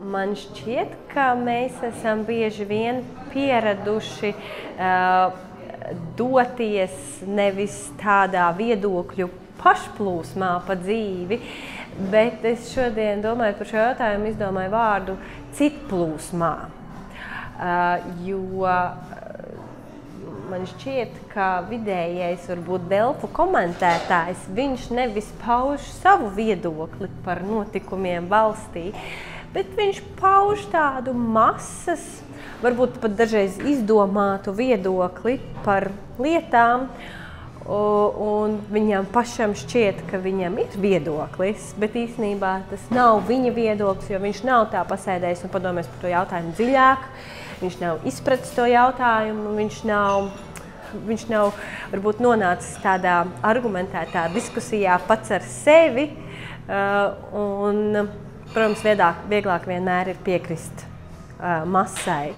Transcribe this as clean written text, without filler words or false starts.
Man šķiet, ka mēs esam bieži vien pieraduši doties nevis tādā viedokļu pašplūsmā pa dzīvi, bet es šodien domāju par šo jautājumu, izdomāju vārdu citplūsmā. Jo man šķiet, ka vidējais, varbūt Delfu komentētājs, viņš nevis pauž savu viedokli par notikumiem valstī, bet viņš pauž tādu masas, varbūt pat dažreiz izdomātu viedokli par lietām, un viņam pašam šķiet, ka viņam ir viedoklis, bet īstenībā tas nav viņa viedoklis, jo viņš nav tā pasēdējis un padomājis par to jautājumu dziļāk, viņš nav izpratis to jautājumu, viņš nav varbūt nonācis tādā argumentētā diskusijā pats ar sevi, un, protams, vieglāk vienmēr ir piekrist masai.